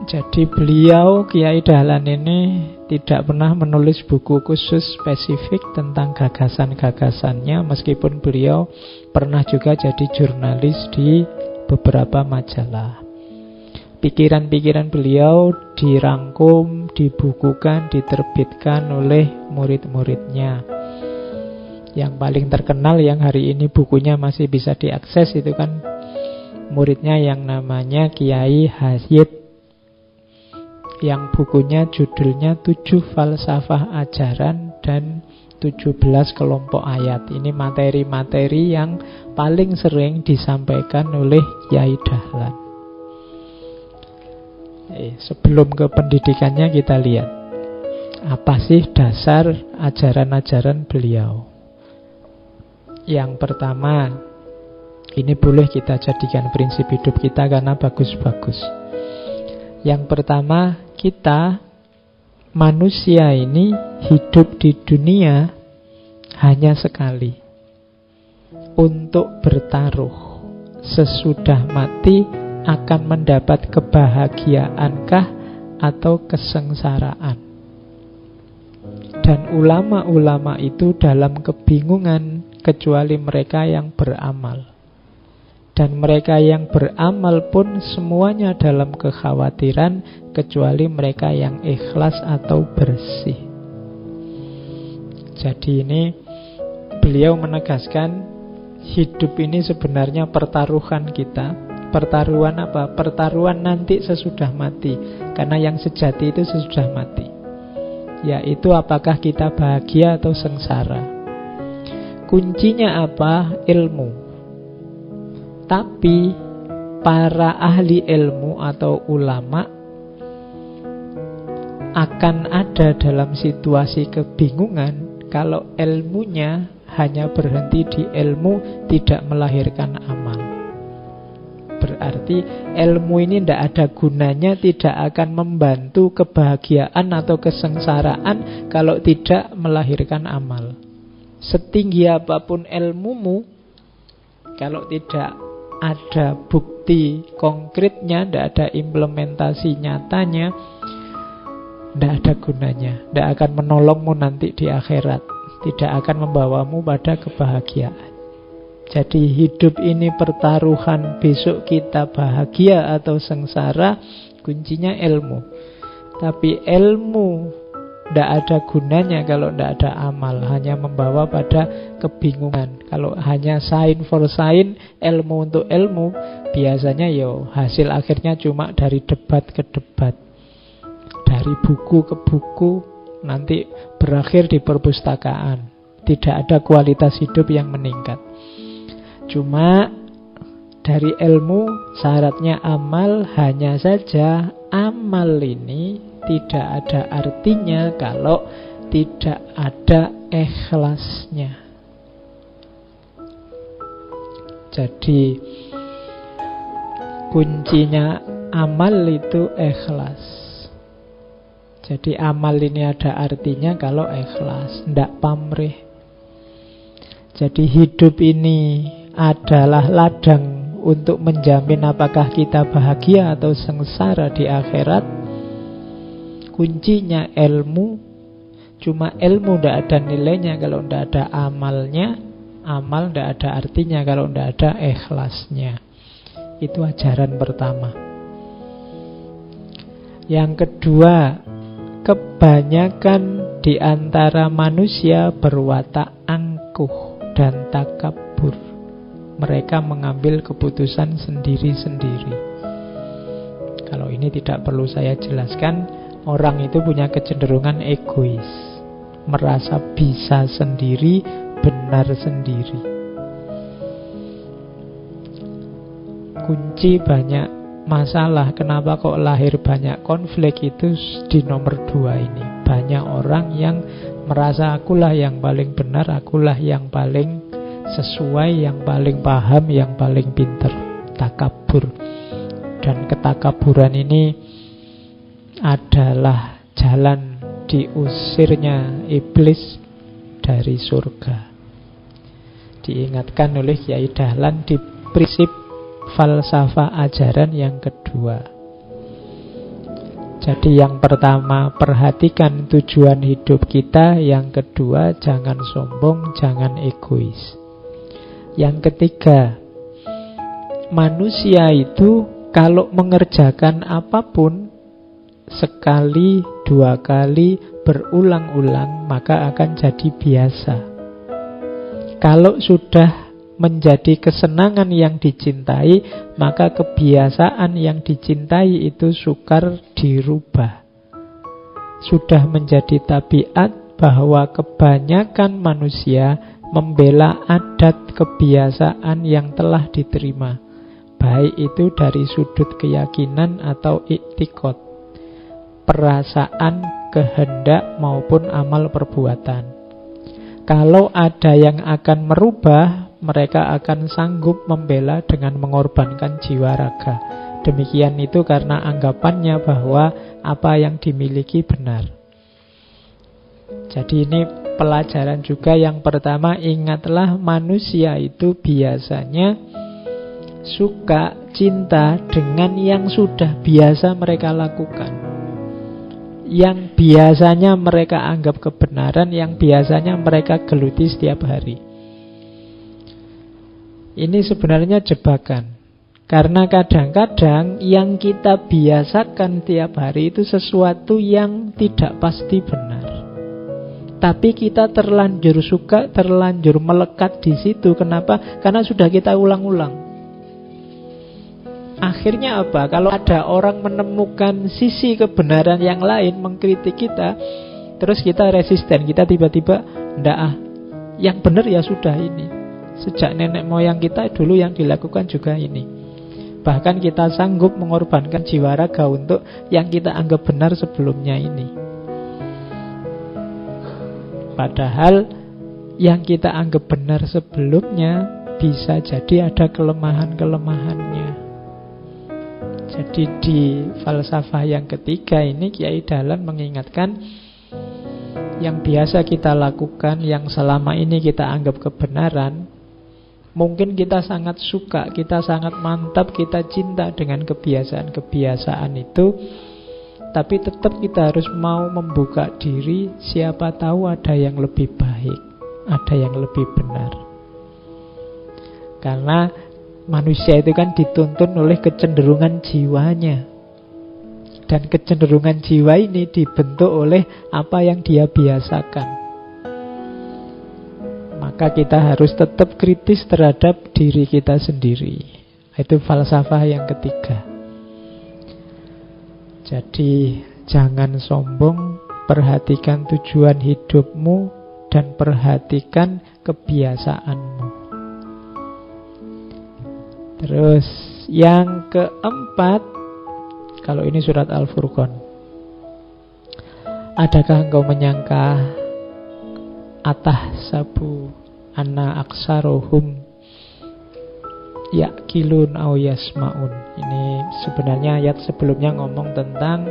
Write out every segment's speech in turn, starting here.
Jadi beliau, Kiai Dahlan ini tidak pernah menulis buku khusus spesifik tentang gagasan-gagasannya, meskipun beliau pernah juga jadi jurnalis di beberapa majalah. Pikiran-pikiran beliau dirangkum, dibukukan, diterbitkan oleh murid-muridnya. Yang paling terkenal yang hari ini bukunya masih bisa diakses itu kan muridnya yang namanya Kiai Hasyid, yang bukunya judulnya 7 Falsafah Ajaran dan 17 Kelompok Ayat. Ini materi-materi yang paling sering disampaikan oleh Kiai Dahlan. Sebelum ke pendidikannya kita lihat apa sih dasar ajaran-ajaran beliau. Yang pertama, ini boleh kita jadikan prinsip hidup kita karena bagus-bagus. Yang pertama, kita manusia ini hidup di dunia hanya sekali. Untuk bertaruh sesudah mati akan mendapat kebahagiaankah atau kesengsaraan. Dan ulama-ulama itu dalam kebingungan kecuali mereka yang beramal. Dan mereka yang beramal pun semuanya dalam kekhawatiran kecuali mereka yang ikhlas atau bersih. Jadi ini beliau menegaskan hidup ini sebenarnya pertaruhan kita. Pertaruhan apa? Pertaruhan nanti sesudah mati. Karena yang sejati itu sesudah mati, yaitu apakah kita bahagia atau sengsara. Kuncinya apa? Ilmu. Tapi para ahli ilmu atau ulama akan ada dalam situasi kebingungan kalau ilmunya hanya berhenti di ilmu, tidak melahirkan amal. Berarti ilmu ini tidak ada gunanya, tidak akan membantu kebahagiaan atau kesengsaraan kalau tidak melahirkan amal. Setinggi apapun ilmumu, kalau tidak ada bukti konkretnya, tidak ada implementasi nyatanya, tidak ada gunanya, tidak akan menolongmu nanti di akhirat, tidak akan membawamu pada kebahagiaan. Jadi hidup ini pertaruhan, besok kita bahagia atau sengsara, kuncinya ilmu. Tapi ilmu tidak ada gunanya kalau tidak ada amal, hanya membawa pada kebingungan. Kalau hanya sign for sign, ilmu untuk ilmu, biasanya hasil akhirnya cuma dari debat ke debat, dari buku ke buku, nanti berakhir di perpustakaan. Tidak ada kualitas hidup yang meningkat. Cuma dari ilmu syaratnya amal, hanya saja amal ini tidak ada artinya kalau tidak ada ikhlasnya. Jadi kuncinya amal itu ikhlas. Jadi amal ini ada artinya kalau ikhlas, tidak pamrih. Jadi hidup ini adalah ladang untuk menjamin apakah kita bahagia atau sengsara di akhirat. Kuncinya ilmu. Cuma ilmu tidak ada nilainya kalau tidak ada amalnya. Amal tidak ada artinya kalau tidak ada ikhlasnya. Itu ajaran pertama. Yang kedua, kebanyakan di antara manusia berwatak angkuh dan takabur. Mereka mengambil keputusan sendiri-sendiri. Kalau ini tidak perlu saya jelaskan, orang itu punya kecenderungan egois, merasa bisa sendiri, benar sendiri. Kunci banyak masalah, kenapa kok lahir banyak konflik itu di nomor 2 ini. Banyak orang yang merasa akulah yang paling benar, akulah yang paling sesuai, yang paling paham, yang paling pinter. Takabur. Dan ketakaburan ini adalah jalan diusirnya iblis dari surga. Diingatkan oleh Kiai Dahlan di prinsip falsafah ajaran yang kedua. Jadi yang pertama, perhatikan tujuan hidup kita. Yang kedua, jangan sombong, jangan egois. Yang ketiga, manusia itu kalau mengerjakan apapun sekali, dua kali, berulang-ulang, maka akan jadi biasa. Kalau sudah menjadi kesenangan yang dicintai, maka kebiasaan yang dicintai itu sukar dirubah. Sudah menjadi tabiat bahwa kebanyakan manusia membela adat kebiasaan yang telah diterima, baik itu dari sudut keyakinan atau iktikad, perasaan, kehendak maupun amal perbuatan. Kalau ada yang akan merubah, mereka akan sanggup membela dengan mengorbankan jiwa raga. Demikian itu karena anggapannya bahwa apa yang dimiliki benar. Jadi ini pelajaran juga yang pertama, ingatlah manusia itu biasanya suka, cinta dengan yang sudah biasa mereka lakukan, yang biasanya mereka anggap kebenaran, yang biasanya mereka geluti setiap hari. Ini sebenarnya jebakan. Karena kadang-kadang yang kita biasakan tiap hari itu sesuatu yang tidak pasti benar. Tapi kita terlanjur suka, terlanjur melekat di situ. Kenapa? Karena sudah kita ulang-ulang. Akhirnya apa? Kalau ada orang menemukan sisi kebenaran yang lain, mengkritik kita, terus kita resisten, kita tiba-tiba ndak, yang benar ya sudah ini. Sejak nenek moyang kita dulu yang dilakukan juga ini. Bahkan kita sanggup mengorbankan jiwa raga untuk yang kita anggap benar sebelumnya ini. Padahal yang kita anggap benar sebelumnya bisa jadi ada kelemahan-kelemahannya. Jadi di falsafah yang ketiga ini Kiai Dahlan mengingatkan, yang biasa kita lakukan, yang selama ini kita anggap kebenaran, mungkin kita sangat suka, kita sangat mantap, kita cinta dengan kebiasaan-kebiasaan itu. Tapi tetap kita harus mau membuka diri. Siapa tahu ada yang lebih baik, ada yang lebih benar. Karena manusia itu kan dituntun oleh kecenderungan jiwanya. Dan kecenderungan jiwa ini dibentuk oleh apa yang dia biasakan. Maka kita harus tetap kritis terhadap diri kita sendiri. Itu falsafah yang ketiga. Jadi jangan sombong, perhatikan tujuan hidupmu dan perhatikan kebiasaanmu. Terus yang keempat, kalau ini surat Al-Furqan. Adakah engkau menyangka atahsabu anna aksarohum ya'kilun aw yasma'un. Ini sebenarnya ayat sebelumnya ngomong tentang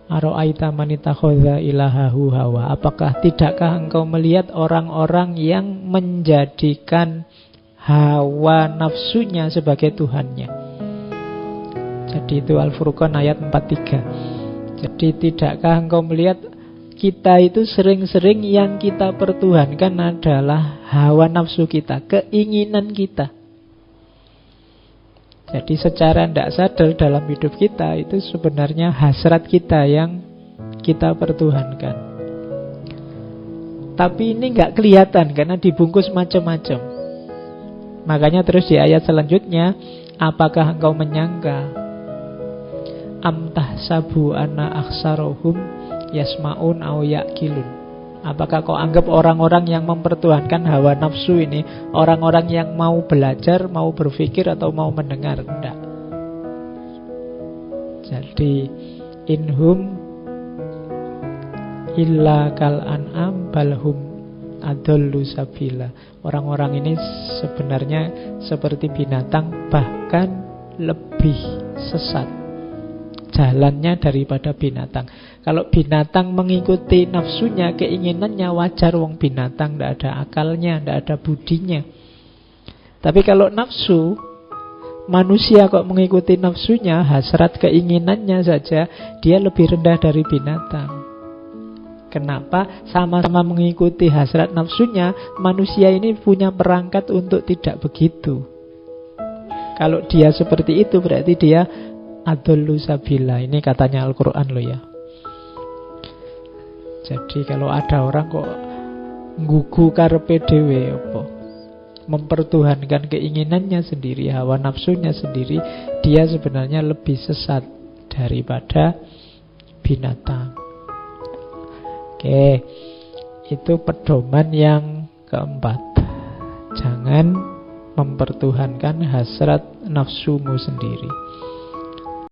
ara'aita man ittakhadha ilahahu hawa. Apakah tidakkah engkau melihat orang-orang yang menjadikan hawa nafsunya sebagai Tuhannya? Jadi itu Al-Furqan ayat 43. Jadi tidakkah engkau melihat kita itu sering-sering yang kita pertuhankan adalah hawa nafsu kita, keinginan kita. Jadi secara tidak sadar dalam hidup kita itu sebenarnya hasrat kita yang kita pertuhankan. Tapi ini nggak kelihatan karena dibungkus macam-macam. Makanya terus di ayat selanjutnya, apakah engkau menyangka amtahsabu anna aksarohum yasma'un aw ya'kilun. Apakah kau anggap orang-orang yang mempertuhankan hawa nafsu ini orang-orang yang mau belajar, mau berpikir atau mau mendengar? Tidak. Jadi inhum illa kal an'am balhum adallu sabila. Orang-orang ini sebenarnya seperti binatang, bahkan lebih sesat jalannya daripada binatang. Kalau binatang mengikuti nafsunya, keinginannya, wajar, wong binatang tidak ada akalnya, tidak ada budinya. Tapi kalau nafsu manusia kok mengikuti nafsunya, hasrat keinginannya saja, dia lebih rendah dari binatang. Kenapa? Sama-sama mengikuti hasrat nafsunya, manusia ini punya perangkat untuk tidak begitu. Kalau dia seperti itu, berarti dia adollu sabila. Ini katanya Al-Quran loh ya. Jadi kalau ada orang kok nggugu karepe dhewe apa, mempertuhankan keinginannya sendiri, hawa nafsunya sendiri, dia sebenarnya lebih sesat daripada binatang. Oke, itu pedoman yang keempat. Jangan mempertuhankan hasrat nafsumu sendiri.